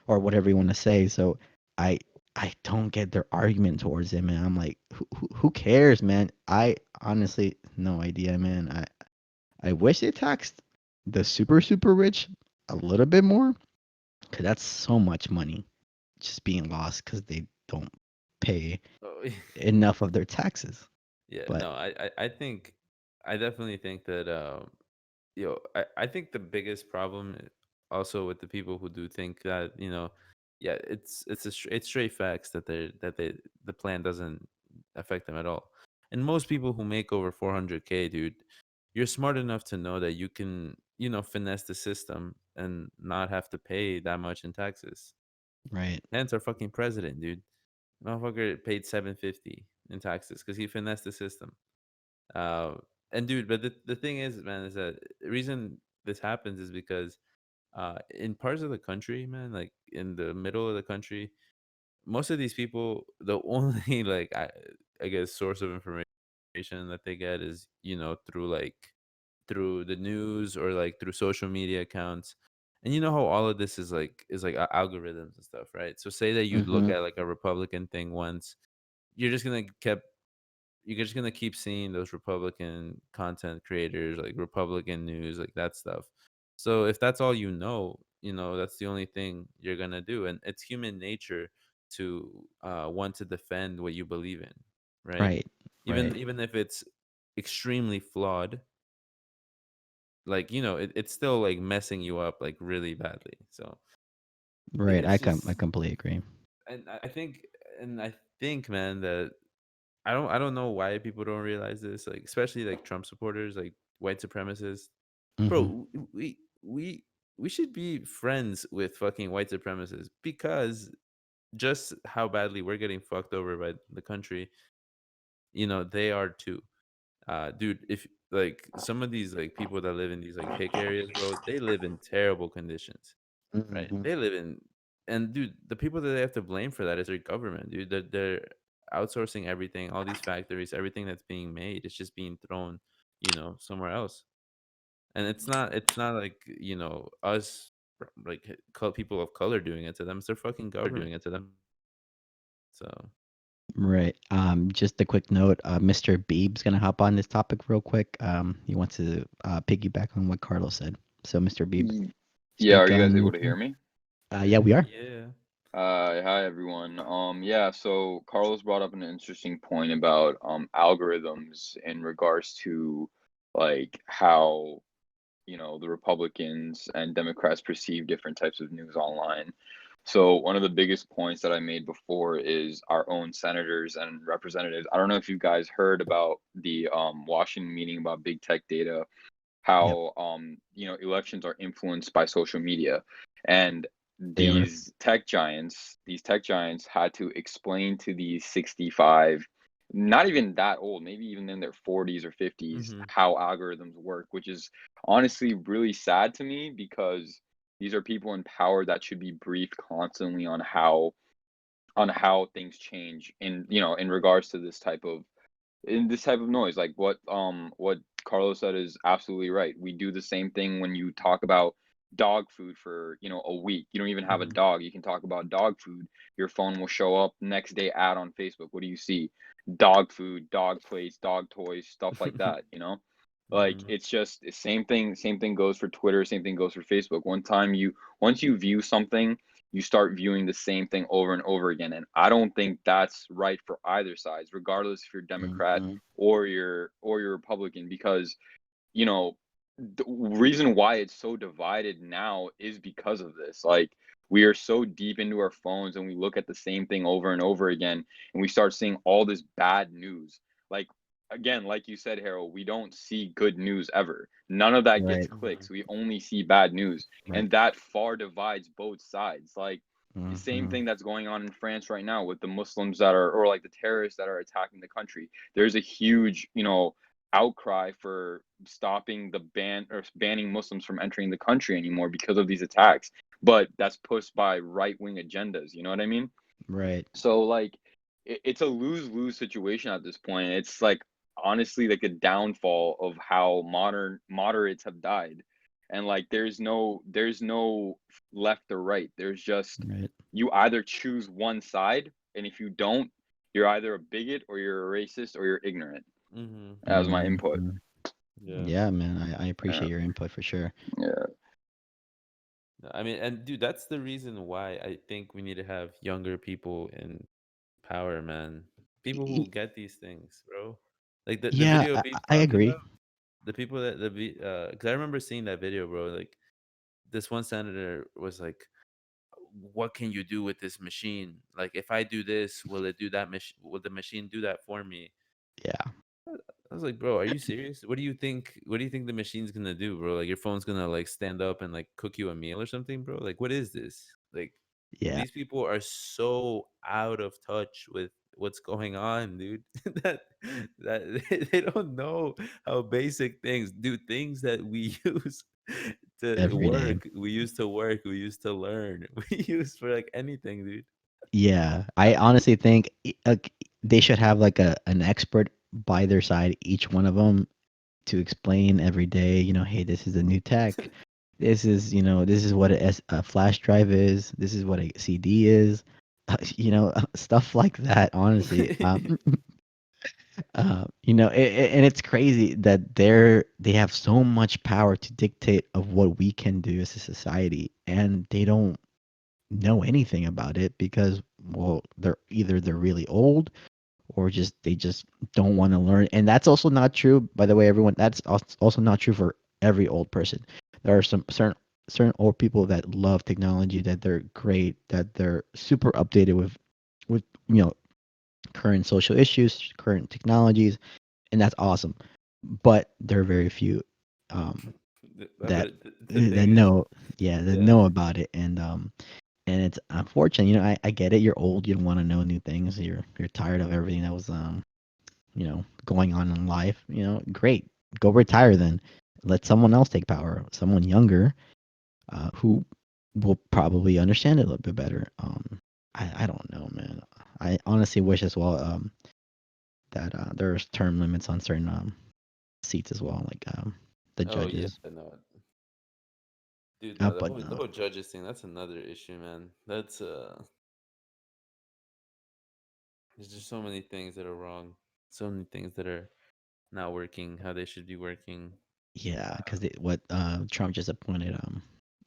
or whatever you want to say. So i I don't get their argument towards it, man. I'm like, who cares, man? I honestly, no idea, man. I wish they taxed the super rich a little bit more, because that's so much money just being lost because they don't pay Oh, enough of their taxes. yeah. But No, I think I definitely think that I think the biggest problem also with the people who do think that, yeah, it's straight facts that the plan doesn't affect them at all. And most people who make over 400K, dude, you're smart enough to know that you can, finesse the system and not have to pay that much in taxes. right. Hence our fucking president, dude. Motherfucker paid 750 in taxes because he finessed the system. Uh, and dude, but the thing is, man, is that the reason this happens is because in parts of the country, man, like in the middle of the country, most of these people, the only like I guess source of information that they get is through the news or like through social media accounts. And you know how all of this is like algorithms and stuff, right? So say that you look Mhm. at like a Republican thing once, you're just gonna keep you're just gonna keep seeing those Republican content creators, like Republican news, like that stuff. So if that's all that's the only thing you're gonna do, and it's human nature to want to defend what you believe in, right? Right. Even Right. even if it's extremely flawed, like it's still like messing you up like really badly. So Right. it's I just, completely agree. and I think, man, that I don't know why people don't realize this, like especially like Trump supporters, like white supremacists. Mhm. Bro, we should be friends with fucking white supremacists because just how badly we're getting fucked over by the country, they are too. Dude, if like some of these like people that live in these like hick areas, bro, they live in terrible conditions, right? Mhm. They live in, and dude, the people that they have to blame for that is their government, dude. They're outsourcing everything, all these factories, everything that's being made, it's just being thrown, somewhere else. And it's not like us, like people of color doing it to them. It's their fucking government. So Right. Just a quick note. Mr. Beeb's gonna hop on this topic real quick. He wants to piggyback on what Carlos said. So, Mr. Beeb, Y- Yeah, are speak you guys on your able to hear point. me? Yeah, we are. yeah. Hi everyone. Yeah, so Carlos brought up an interesting point about algorithms in regards to like how, the Republicans and Democrats perceive different types of news online. So one of the biggest points that I made before is our own senators and representatives. I don't know if you guys heard about the Washington meeting about big tech data, Yep, how elections are influenced by social media, and they are. these tech giants had to explain to these 65 not even that old, maybe even in their 40s or 50s, Mhm. how algorithms work, which is honestly really sad to me because these are people in power that should be briefed constantly on how things change in, in regards to this type of noise. Like what Carlos said is absolutely right. We do the same thing when you talk about dog food for, a week. You don't even have a Mhm. dog. You can talk about dog food. Your phone will show up next day ad on Facebook. What do you see? Dog food, dog plates, dog toys, stuff like that. Like Mhm. it's just the same thing goes for Twitter, same thing goes for Facebook. Once you view something, you start viewing the same thing over and over again. And I don't think that's right for either sides, regardless if you're Democrat Hmm. or you're Republican, because you know the reason why it's so divided now is because of this. Like we are so deep into our phones and we look at the same thing over and over again, and we start seeing all this bad news. Like again, like you said, Harold, we don't see good news ever. None of that gets Right. Mhm. clicks. We only see bad news, Right. and that far divides both sides. Like the same Hmm. thing that's going on in France right now with the Muslims that are, or like the terrorists that are attacking the country. There's a huge, outcry for stopping the ban or banning Muslims from entering the country anymore because of these attacks. But that's pushed by right wing agendas. You know what I mean? Right. So like it's a lose lose situation at this point. It's like honestly like a downfall of how modern moderates have died. And like there's no left or right. There's just Right. you either choose one side, and if you don't, you're either a bigot or you're a racist or you're ignorant. Mhm. As my input. Hmm. Yeah. Yeah, man. I Yeah. appreciate your input for sure. Yeah. I mean, and dude, that's the reason why I think we need to have younger people in power, man. People who Y- get these things, bro. Like the Yeah, video Beef I talking agree. about, the people that because I remember seeing that video, bro. Like this one senator was like, "What can you do with this machine? Like, if I do this, will it do that? Will the machine do that for me?" Yeah. I was like, "Bro, are you serious? What do you think? What do you think the machine's gonna do, bro? Like, your phone's gonna like stand up and like cook you a meal or something, bro? Like, what is this? Like, Yeah. these people are so out of touch with what's going on, dude. that they don't know how basic things do, things that we use to Every day. work, we use to learn, we use for like anything, dude. Yeah, I honestly think they should have like an expert by their side, each one of them, to explain every day. Hey, this is a new tech. This is what a flash drive is. This is what a CD is. Stuff like that. Honestly, and it's crazy that they have so much power to dictate of what we can do as a society, and they don't know anything about it because, well, they're really old, or they just don't want to learn. And that's also not true, by the way, everyone. That's also not true for every old person. There are some certain old people that love technology, that they're great, that they're super updated with current social issues, current technologies, and that's awesome. But there are very few um But that the that thing is, know, yeah, that yeah. know about it. And it's unfortunate. I get it. You're old. You don't want to know new things. You're tired of everything that was going on in life. Great. Go retire then. Let someone else take power. Someone younger, who will probably understand it a little bit better. I don't know, man. I honestly wish as well that there's term limits on certain seats as well, like the Oh yeah, judges. no, dude, no, But the whole judges thing, that's another issue, man. That's there's just so many things that are wrong, so many things that are not working how they should be working. yeah, because what Trump just appointed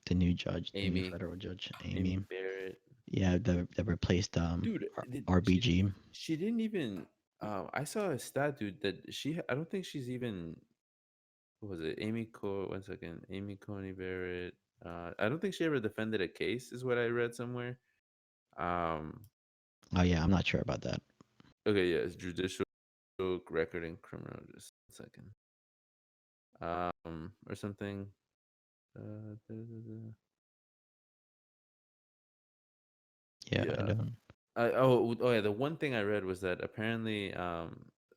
the new judge, the new Amy, federal judge, Amy Amy. Barrett, Yeah, that replaced dude, RBG. she didn't even. I saw a stat, dude, that I don't think she's even. What was it? Amy Co. One second, Amy Coney Barrett. I don't think she ever defended a case, is what I read somewhere. Um, Oh yeah, I'm not sure about that. okay, yeah, it's judicial record and criminal. Just a second. Or something. Da, da, da. Yeah, I Yeah. don't. Oh yeah, the one thing I read was that apparently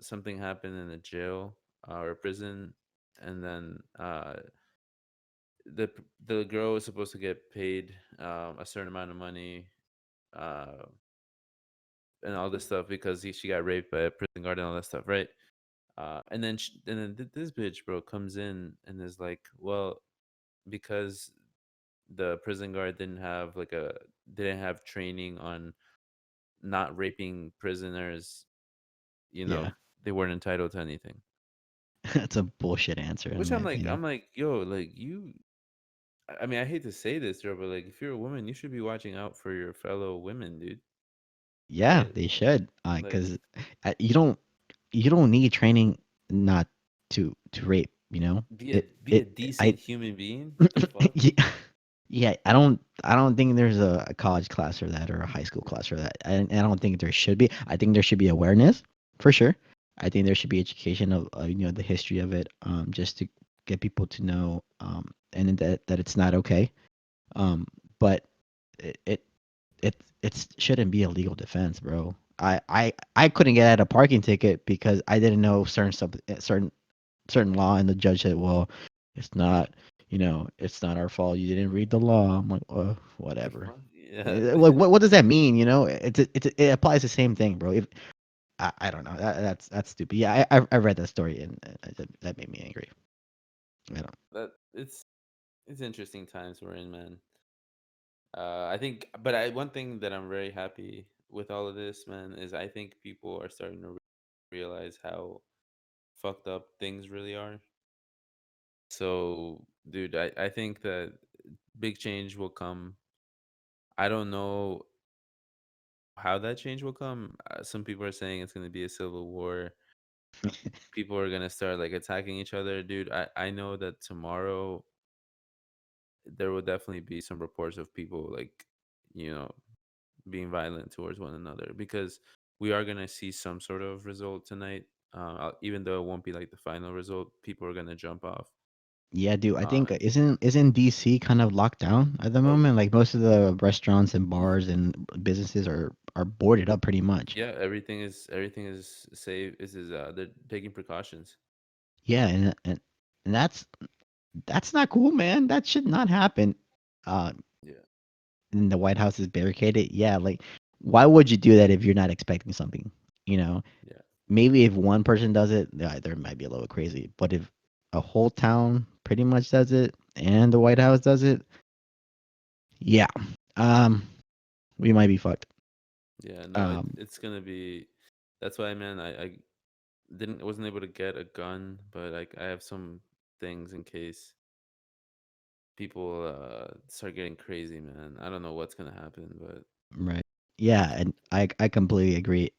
something happened in a jail or a prison, and then the girl was supposed to get paid a certain amount of money uh and all this stuff because she got raped by a prison guard and all that stuff, right? And then this bitch, bro, comes in and is like, well, because the prison guard didn't have training on not raping prisoners, you know, Yeah, they weren't entitled to anything. that's a bullshit answer in Which my I'm opinion. like, yo, like you. I mean, I hate to say this, bro, but like, if you're a woman, you should be watching out for your fellow women, dude. Yeah, Right? they should, Like, because you don't need training not to rape. You know, be a it I decent human being. What the fuck? yeah, yeah. I don't think there's a college class for that or a high school Yeah. class for that. I don't think there should be. I think there should be awareness for sure. I think there should be education of the history of it, just to get people to know, and that it's not okay. Um, but it it it shouldn't be a legal defense, bro. I couldn't get out a parking ticket because I didn't know certain law, and the judge said, "Well, it's not, it's not our fault. You didn't read the law." I'm like, The whatever. fuck? Yeah. Like, what does that mean? It applies the same thing, bro. If I don't know, that's stupid. Yeah, I read that story, and that made me angry. I don't. that it's interesting times we're in, man. I think, but one thing that I'm very happy with all of this, man, is I think people are starting to realize how fucked up things really are. So, dude, I think that big change will come. I don't know how that change will come. Some people are saying it's going to be a civil war. People are going to start like attacking each other, dude. I know that tomorrow there will definitely be some reports of people like, you know, being violent towards one another because we are going to see some sort of result tonight. Even though it won't be like the final result, people are going to jump off. Yeah, dude. I think, Uh, isn't DC kind of locked down at the oh, moment? Like, most of the restaurants and bars and businesses are boarded up pretty much. yeah, everything is safe. They're taking precautions. Yeah, and that's not cool, man. That should not happen. Uh, Yeah, and the White House is barricaded. Yeah, like, why would you do that if you're not expecting something? You know, yeah, maybe if one person does it, yeah, there might be a little crazy. But if a whole town pretty much does it and the White House does it, yeah, um, we might be fucked. yeah. No, Um, it's gonna be. That's why, man. I wasn't able to get a gun, but like I have some things in case people start getting crazy, man. I don't know what's gonna happen, but right. Yeah, and I completely agree.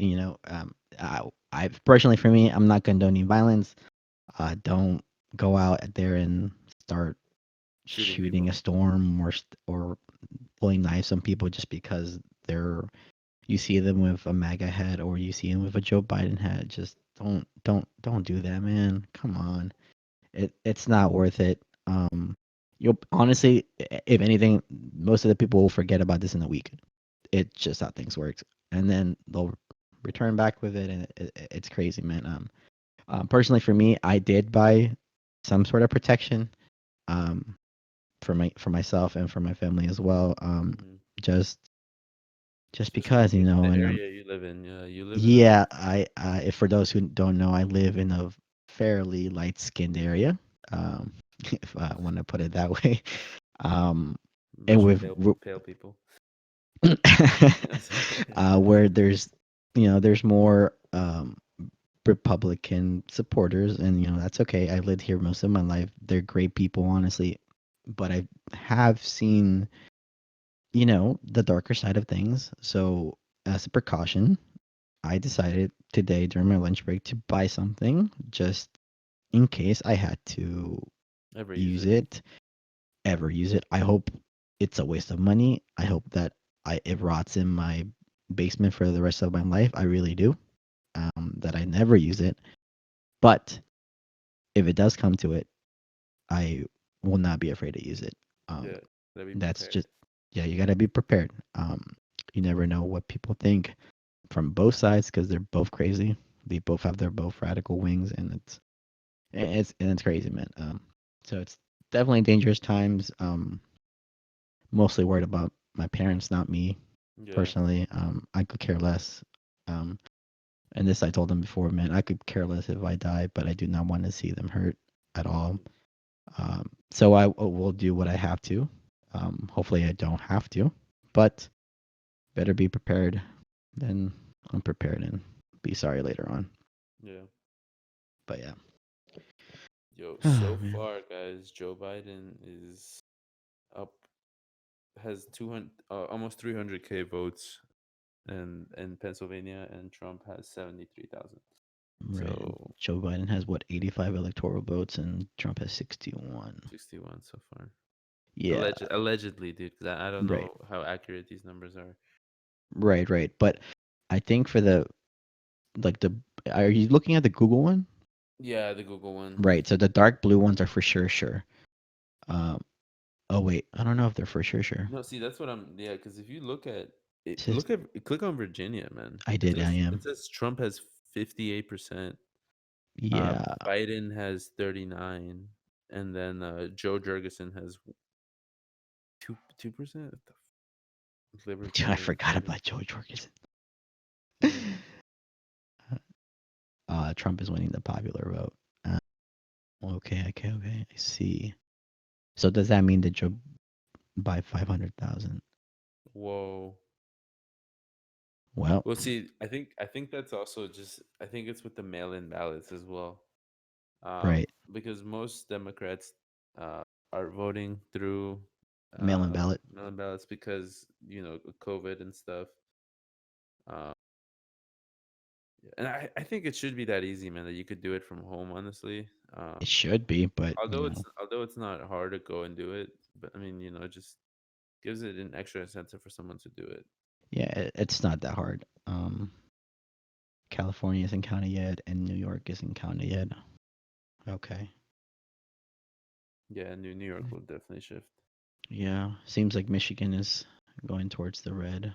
I personally, for me, I'm not condoning violence. Don't go out there and start shooting shooting people. a storm, or pulling knives on people just because they're you see them with a MAGA hat, or you see them with a Joe Biden hat. Just don't do that, man. Come on, it's not worth it. You'll honestly, if anything, most of the people will forget about this in a week. It's just how things work, and then they'll return back with it, and it's crazy, man. Personally, for me, I did buy some sort of protection, um, for myself and for my family as well. Hmm. Just just Especially because, because of the and area you live in. Yeah, you live in a yeah, if for those who don't know, I live in a fairly light-skinned area. Um, if I want to put it that way. Um, and bunch of with pale people. I'm sorry. where there's more Republican supporters, and that's okay. I lived here most of my life. They're great people, honestly, but I have seen the darker side of things. So, as a precaution, I decided today during my lunch break to buy something just in case I had to Ever use use it? it, ever use it. I hope it's a waste of money. I hope that it rots in my basement for the rest of my life. I really do. That I never use it. But if it does come to it, I will not be afraid to use it. Um, Yeah, gotta be that's prepared. just, yeah, you gotta be prepared. You never know what people think from both sides because they're both crazy. They both have their both radical wings, and it's crazy, man. So it's definitely dangerous times. Mostly worried about my parents, not me Yeah. personally. I could care less. Um, and this I told them before, man. I could care less if I die, but I do not want to see them hurt at all. So I will do what I have to. Hopefully I don't have to, but better be prepared than unprepared and be sorry later on. Yeah. But yeah. Yo, Oh so man. far, guys, Joe Biden is up, has 200, almost 300K votes in Pennsylvania, and Trump has 73,000. Right. So Joe Biden has what 85 electoral votes and Trump has 61. 61 so far. Yeah, Allegedly, dude, because I don't right. know how accurate these numbers are. Right, right. But I think for the like the are you looking at the Google one? Yeah, the Google one. Right. So the dark blue ones are for sure, sure. Um oh wait, I don't know if they're for sure, sure. No, see, that's what I'm. Yeah, because if you look at it, It says click on Virginia, man. I did, I It am. says Trump has 58%. Yeah. Biden has 39, and then Joe Jurgensen has 2%. I Libertarian forgot Party. about Joe Jorgensen. Yeah. Trump is winning the popular vote. Uh, okay, okay, okay. I see. So does that mean that Joe by 500,000? Whoa. Well, Well, see, I think that's also just I think it's with the mail-in ballots as well. right. Because most Democrats uh, are voting through Mail-in ballot. mail-in ballots because COVID and stuff. Um, and I think it should be that easy, man, that you could do it from home, honestly. It should be, but Although it's not hard to go and do it, but I mean, it just gives it an extra incentive for someone to do it. yeah, it's not that hard. California isn't counted yet, and New York isn't counted yet. Okay. Yeah, New York will definitely shift. Yeah, seems like Michigan is going towards the red.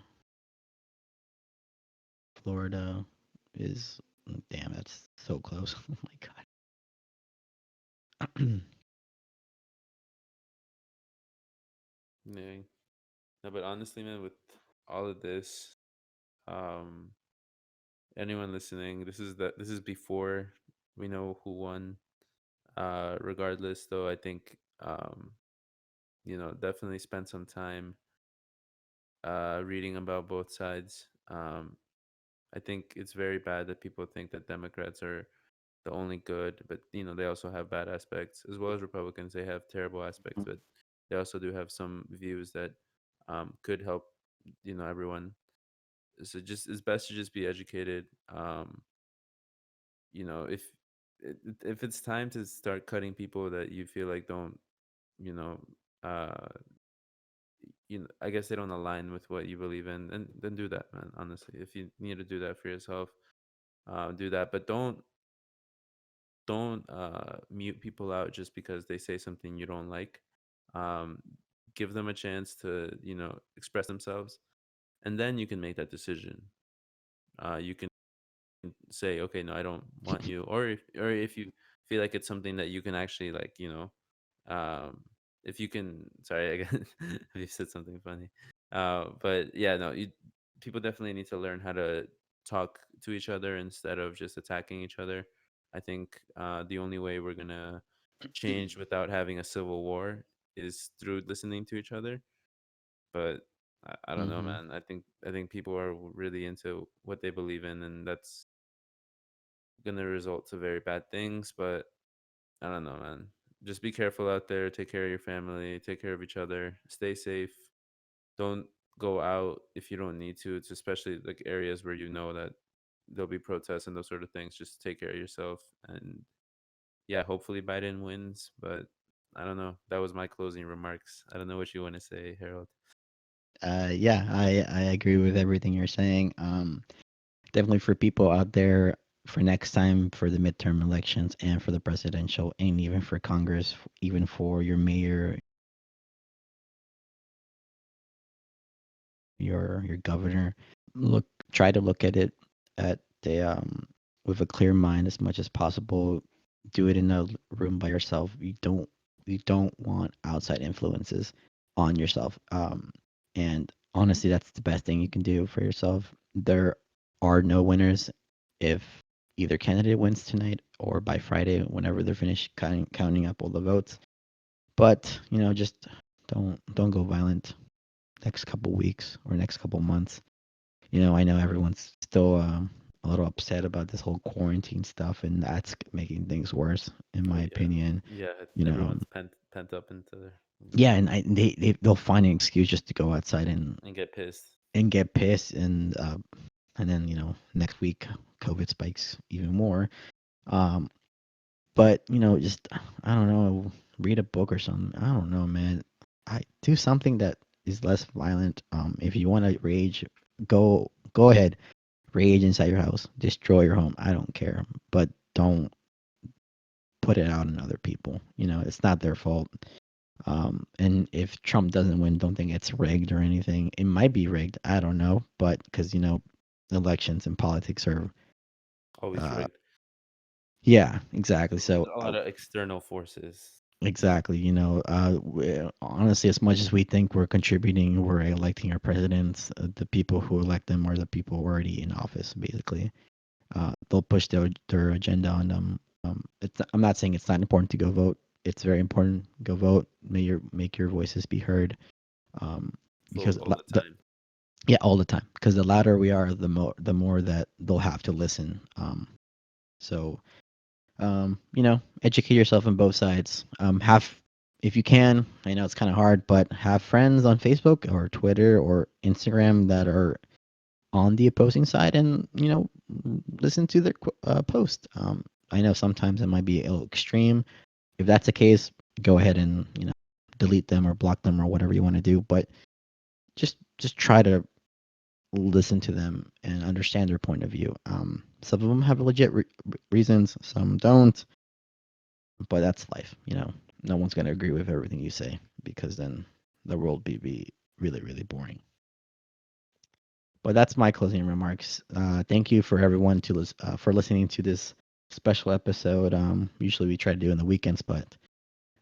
Florida is, damn, that's so close. Oh my god. Yeah. No, but honestly, man, with all of this, um, anyone listening, this is before we know who won. Regardless, though, I think definitely spend some time reading about both sides. I think it's very bad that people think that Democrats are the only good, but they also have bad aspects as well as Republicans. They have terrible aspects, but they also do have some views that could help everyone. So just it's best to just be educated. If if it's time to start cutting people that you feel like don't, you know, uh, I guess they don't align with what you believe in, and then do that, man. Honestly, if you need to do that for yourself, do that. But don't mute people out just because they say something you don't like. Um, give them a chance to express themselves, and then you can make that decision. You can say, okay, no, I don't want you, or if you feel like it's something that you can actually like, if you can, sorry, I guess you said something funny, but yeah, no, people definitely need to learn how to talk to each other instead of just attacking each other. I think the only way we're gonna change without having a civil war is through listening to each other. But I don't know, Hmm. man. I think people are really into what they believe in, and that's gonna result to very bad things. But I don't know, man. Just be careful out there. Take care of your family. Take care of each other. Stay safe. Don't go out if you don't need to. It's especially like areas where you know that there'll be protests and those sort of things. Just take care of yourself. And yeah, hopefully Biden wins. But I don't know. That was my closing remarks. I don't know what you want to say, Harold. Yeah, I agree with everything you're saying. Definitely for people out there for next time for the midterm elections and for the presidential and even for Congress, even for your mayor, your governor. Try to look at it at the with a clear mind as much as possible. Do it in a room by yourself. You don't want outside influences on yourself. And honestly, that's the best thing you can do for yourself. There are no winners if either candidate wins tonight or by Friday, whenever they're finished counting up all the votes. But just don't go violent next couple weeks or next couple months. I know everyone's still a little upset about this whole quarantine stuff, and that's making things worse, in Oh my yeah, opinion. yeah. You know, Everyone's pent up into their yeah, room and they'll find an excuse just to go outside and get pissed. and get pissed, and then next week COVID spikes even more. Um, but just I don't know, read a book or something. I don't know, man. I do something that is less violent. If you want to rage, go ahead, rage inside your house, destroy your home. I don't care, but don't put it out on other people. It's not their fault. And if Trump doesn't win, don't think it's rigged or anything. It might be rigged. I don't know, but because elections and politics are, Always uh, rigged. yeah, exactly. So A lot of external forces. exactly, honestly, as much as we think we're contributing, we're electing our presidents. The people who elect them are the people already in office, basically. They'll push their agenda on them. I'm not saying it's not important to go vote. It's very important. Go vote. Make your voices be heard. Um, So because all the time. yeah, all the time. Because the louder we are, the more that they'll have to listen. So educate yourself on both sides. Have if you can. I know it's kind of hard, but have friends on Facebook or Twitter or Instagram that are on the opposing side, and listen to their post. I know sometimes it might be a little extreme. If that's the case, go ahead and delete them or block them or whatever you want to do. But just try to listen to them and understand their point of view. Some of them have legit reasons, some don't, but that's life. No one's gonna agree with everything you say because then the world be really really boring. But that's my closing remarks. Thank you for everyone for listening to this special episode. Usually we try to do in the weekends, but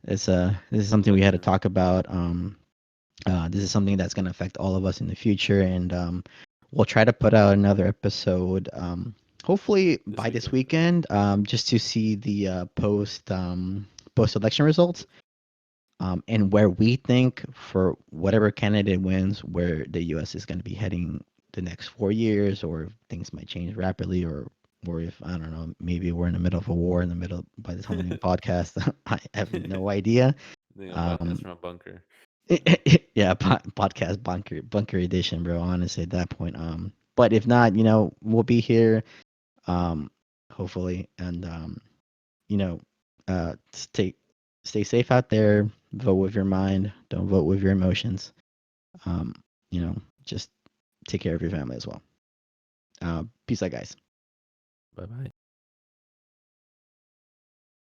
this is something we had to Election talk about. This is something that's going to affect all of us in the future, and we'll try to put out another episode. Hopefully this by this weekend. weekend, just to see the post election results. And where we think for whatever candidate wins, where the U.S. is going to be heading the next 4 years, or if things might change rapidly, or if I don't know, maybe we're in the middle of a war in the middle by the time we do the podcast. I have no idea. Doing a podcast Um, from a bunker. yeah, podcast bunker edition, bro. Honestly, at that point. But if not, we'll be here. Um, hopefully, and you know, stay safe out there. Vote with your mind. Don't vote with your emotions. Um, just take care of your family as well. Peace out, guys. Bye bye.